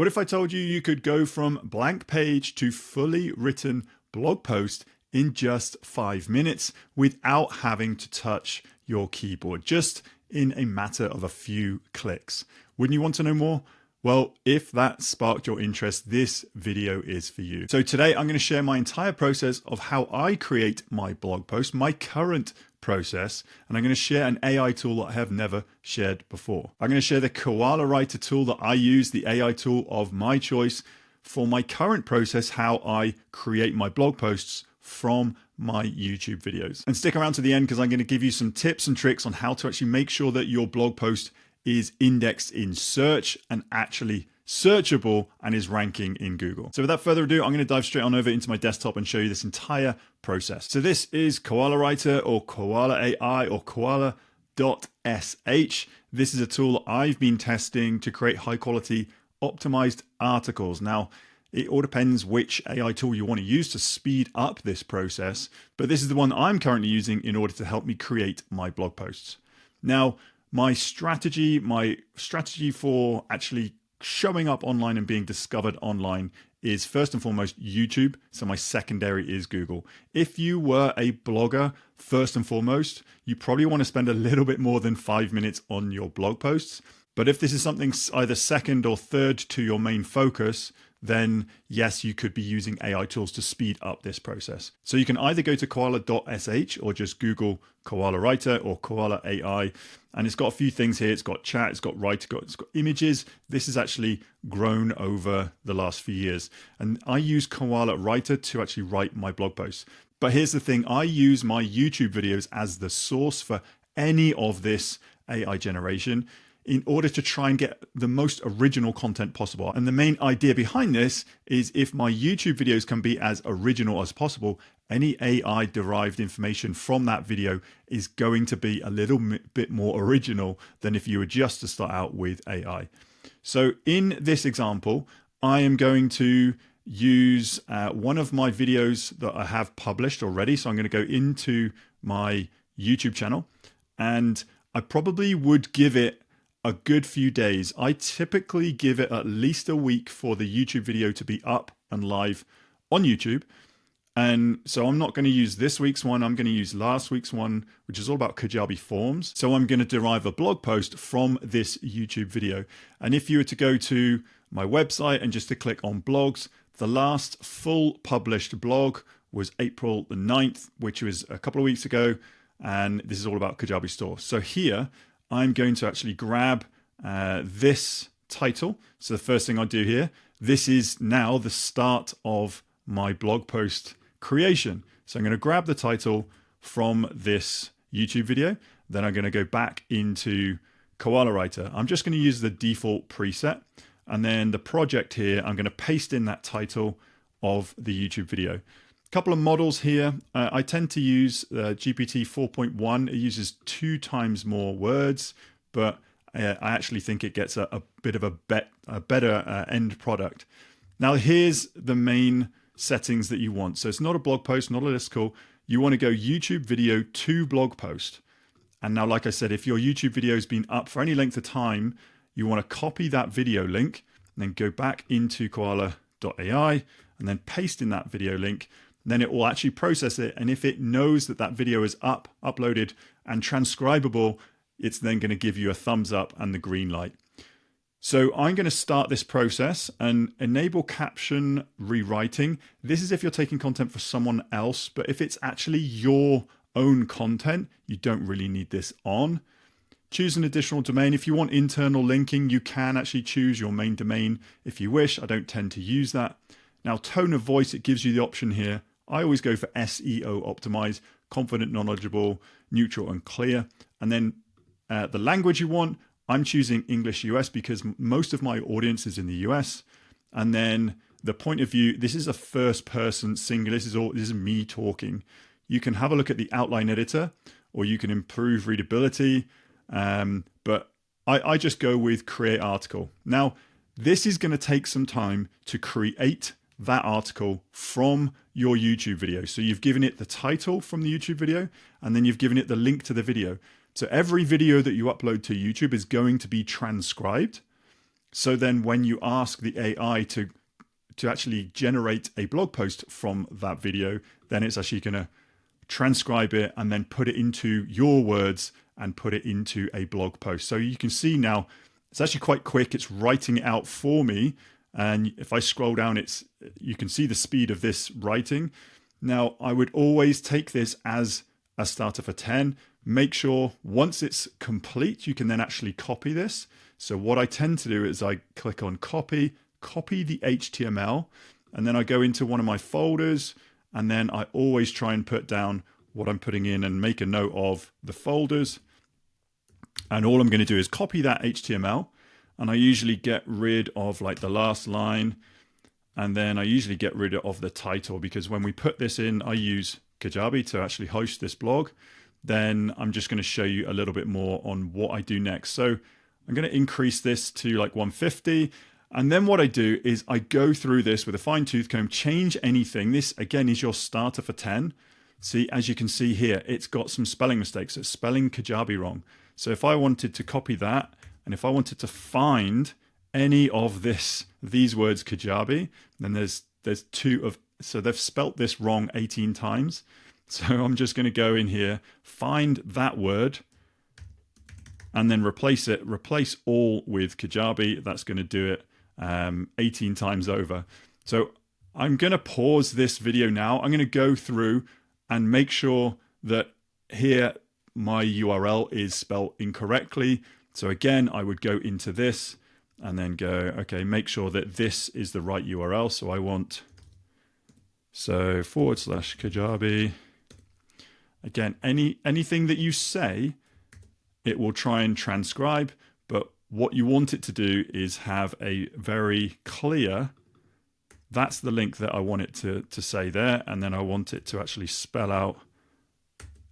What if I told you you could go from blank page to fully written blog post in just 5 minutes without having to touch your keyboard, just in a matter of a few clicks? Wouldn't you want to know more? Well, if that sparked your interest, this video is for you. So today I'm going to share my entire process of how I create my blog post, my current process, and I'm going to share an AI tool that I have never shared before. I'm going to share the Koala Writer tool that I use, the AI tool of my choice for my current process, how I create my blog posts from my YouTube videos. And stick around to the end because I'm going to give you some tips and tricks on how to actually make sure that your blog post is indexed in search and actually searchable and is ranking in Google. So without further ado, I'm going to dive straight on over into my desktop and show you this entire process. So this is Koalawriter or Koala.ai or Koala.sh. This is a tool that I've been testing to create high quality optimized articles. Now, it all depends which AI tool you want to use to speed up this process, but this is the one I'm currently using in order to help me create my blog posts. Now, my strategy for actually showing up online and being discovered online is first and foremost YouTube. So my secondary is Google. If you were a blogger, first and foremost, you probably want to spend a little bit more than 5 minutes on your blog posts. But if this is something either second or third to your main focus, then yes, you could be using AI tools to speed up this process. So you can either go to koala.sh or just Google Koala Writer or Koala AI. And it's got a few things here. It's got chat, it's got write, it's got images. This has actually grown over the last few years. And I use Koala Writer to actually write my blog posts. But here's the thing, I use my YouTube videos as the source for any of this AI generation in order to try and get the most original content possible. And the main idea behind this is if my YouTube videos can be as original as possible, any AI derived information from that video is going to be a little bit more original than if you were just to start out with AI. So in this example, I am going to use one of my videos that I have published already. So I'm going to go into my YouTube channel and I probably would give it a good few days. I typically give it at least a week for the YouTube video to be up and live on YouTube. And so I'm not going to use this week's one. I'm going to use last week's one, which is all about Kajabi forms. So I'm going to derive a blog post from this YouTube video. And if you were to go to my website and just to click on blogs, the last full published blog was April the 9th, which was a couple of weeks ago. And this is all about Kajabi store. So here, I'm going to actually grab this title. So the first thing I do here, this is now the start of my blog post creation. So I'm going to grab the title from this YouTube video. Then I'm going to go back into Koala Writer. I'm just going to use the default preset. And then the project here, I'm going to paste in that title of the YouTube video. A couple of models here. I tend to use GPT 4.1. It uses 2 times more words, but I actually think it gets a bit of a better end product. Now here's the main settings that you want. So it's not a blog post, not a listicle. You want to go YouTube video to blog post. And now, like I said, if your YouTube video has been up for any length of time, you want to copy that video link and then go back into koala.ai and then paste in that video link. Then it will actually process it. And if it knows that that video is uploaded and transcribable, it's then going to give you a thumbs up and the green light. So I'm going to start this process and enable caption rewriting. This is if you're taking content for someone else, but if it's actually your own content, you don't really need this on. Choose an additional domain. If you want internal linking, you can actually choose your main domain if you wish. I don't tend to use that. Now, tone of voice, it gives you the option here. I always go for SEO-optimized, confident, knowledgeable, neutral, and clear. And then the language you want, I'm choosing English US because most of my audience is in the US. And then the point of view, this is a first person singular. This is me talking. You can have a look at the outline editor or you can improve readability. But I just go with create article. Now, this is going to take some time to create that article from your YouTube video. So you've given it the title from the YouTube video, and then you've given it the link to the video. So every video that you upload to YouTube is going to be transcribed. So then when you ask the AI to actually generate a blog post from that video, then it's actually going to transcribe it and then put it into your words and put it into a blog post. So you can see now it's actually quite quick. It's writing it out for me. And if I scroll down, you can see the speed of this writing. Now, I would always take this as a starter for 10. Make sure once it's complete, you can then actually copy this. So what I tend to do is I click on copy the HTML, and then I go into one of my folders, and then I always try and put down what I'm putting in and make a note of the folders. And all I'm going to do is copy that HTML, and I usually get rid of like the last line, and then I usually get rid of the title, because when we put this in, I use Kajabi to actually host this blog. Then I'm just going to show you a little bit more on what I do next. So I'm going to increase this to like 150. And then what I do is I go through this with a fine tooth comb, change anything. This again is your starter for 10. See, as you can see here, it's got some spelling mistakes. It's spelling Kajabi wrong. So if I wanted to copy that, and if I wanted to find any of these words Kajabi, then there's so they've spelt this wrong 18 times. So I'm just going to go in here, find that word, and then replace all with Kajabi. That's going to do it 18 times over. So I'm going to pause this video now. I'm going to go through and make sure that here my URL is spelled incorrectly. So again, I would go into this and then go, okay, make sure that this is the right URL. So I want, /Kajabi. Again, anything that you say, it will try and transcribe, but what you want it to do is have a very clear, that's the link that I want it to say there, and then I want it to actually spell out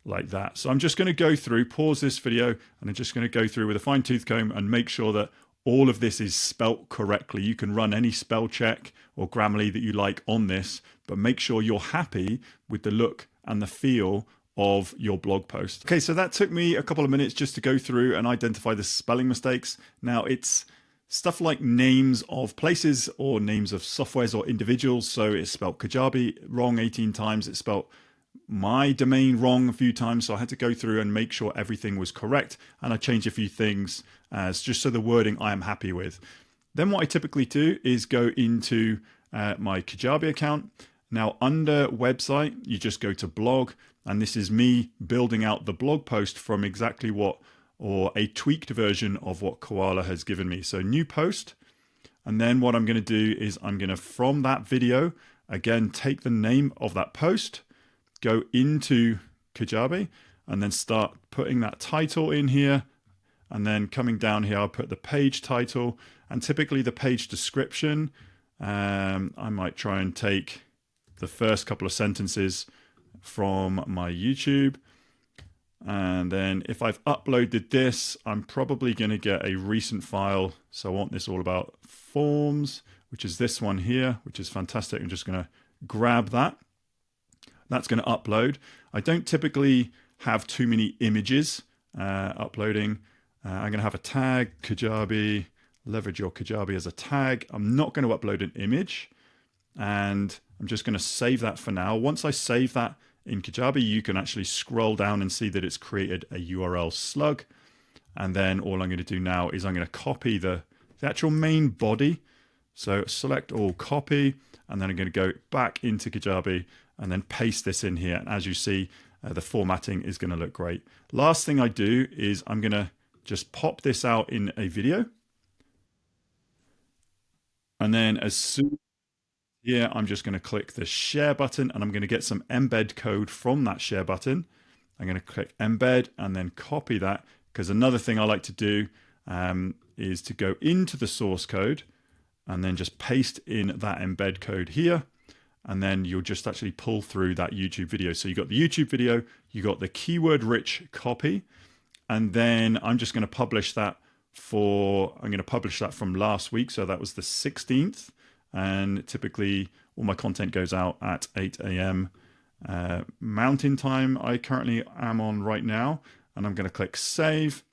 like that. So I'm just going to go through, pause this video, and I'm just going to go through with a fine tooth comb and make sure that all of this is spelt correctly. You can run any spell check or Grammarly that you like on this, but make sure you're happy with the look and the feel of your blog post. Okay, so that took me a couple of minutes just to go through and identify the spelling mistakes. Now it's stuff like names of places or names of softwares or individuals. So it's spelled Kajabi wrong 18 times. It's spelled my domain wrong a few times. So I had to go through and make sure everything was correct. And I changed a few things just so the wording I am happy with. Then what I typically do is go into my Kajabi account. Now under website, you just go to blog. And this is me building out the blog post from exactly or a tweaked version of what Koala has given me. So new post. And then what I'm going to do is I'm going to, from that video, again, take the name of that post, go into Kajabi, and then start putting that title in here. And then coming down here, I'll put the page title and typically the page description. I might try and take the first couple of sentences from my YouTube. And then if I've uploaded this, I'm probably going to get a recent file. So I want this all about forms, which is this one here, which is fantastic. I'm just going to grab that. That's going to upload. I don't typically have too many images uploading. I'm going to have a tag, Kajabi, leverage your Kajabi as a tag. I'm not going to upload an image, and I'm just going to save that for now. Once I save that in Kajabi, you can actually scroll down and see that it's created a URL slug. And then all I'm going to do now is I'm going to copy the actual main body. So select all, copy, and then I'm going to go back into Kajabi and then paste this in here. And as you see, the formatting is going to look great. Last thing I do is I'm going to just pop this out in a video. And then as soon here, I'm just going to click the share button, and I'm going to get some embed code from that share button. I'm going to click embed and then copy that, because another thing I like to do is to go into the source code and then just paste in that embed code here. And then you'll just actually pull through that YouTube video. So you got the YouTube video, you got the keyword rich copy, and then I'm just going to publish that from last week. So that was the 16th. And typically all my content goes out at 8 a.m. Mountain time I currently am on right now. And I'm going to click save.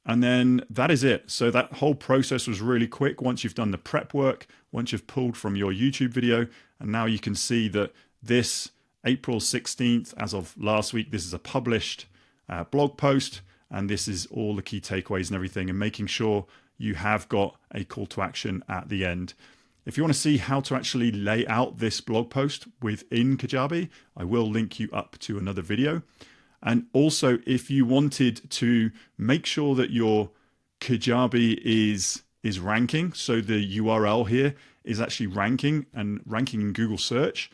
And then that is it. So that whole process was really quick once you've done the prep work, once you've pulled from your YouTube video. And now you can see that this April 16th, as of last week, this is a published blog post. And this is all the key takeaways and everything, and making sure you have got a call to action at the end. If you want to see how to actually lay out this blog post within Kajabi, I will link you up to another video. And also, if you wanted to make sure that your Kajabi is ranking, so the URL here is actually ranking and ranking in Google search,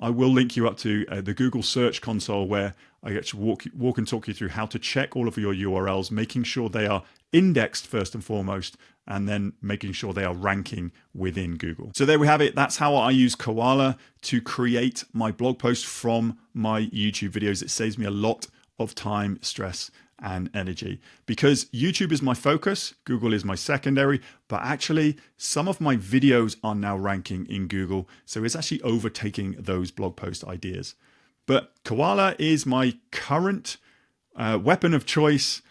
I will link you up to the Google Search Console, where I get to walk and talk you through how to check all of your URLs, making sure they are indexed first and foremost, and then making sure they are ranking within Google. So there we have it. That's how I use Koala to create my blog post from my YouTube videos. It saves me a lot of time, stress, and energy, because YouTube is my focus, Google is my secondary, but actually some of my videos are now ranking in Google. So it's actually overtaking those blog post ideas. But Koala is my current weapon of choice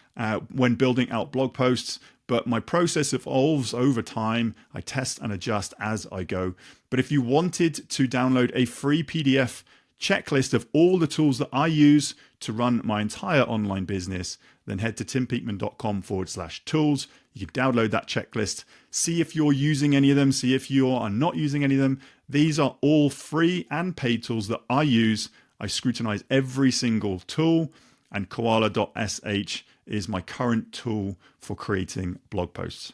when building out blog posts. But my process evolves over time. I test and adjust as I go. But if you wanted to download a free PDF checklist of all the tools that I use to run my entire online business, then head to timpeakman.com/tools. You can download that checklist, see if you're using any of them, see if you are not using any of them. These are all free and paid tools that I use. I scrutinize every single tool, and Koala.sh is my current tool for creating blog posts.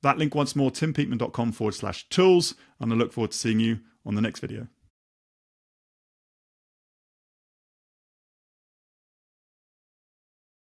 That link once more, timpeakman.com/tools, and I look forward to seeing you on the next video.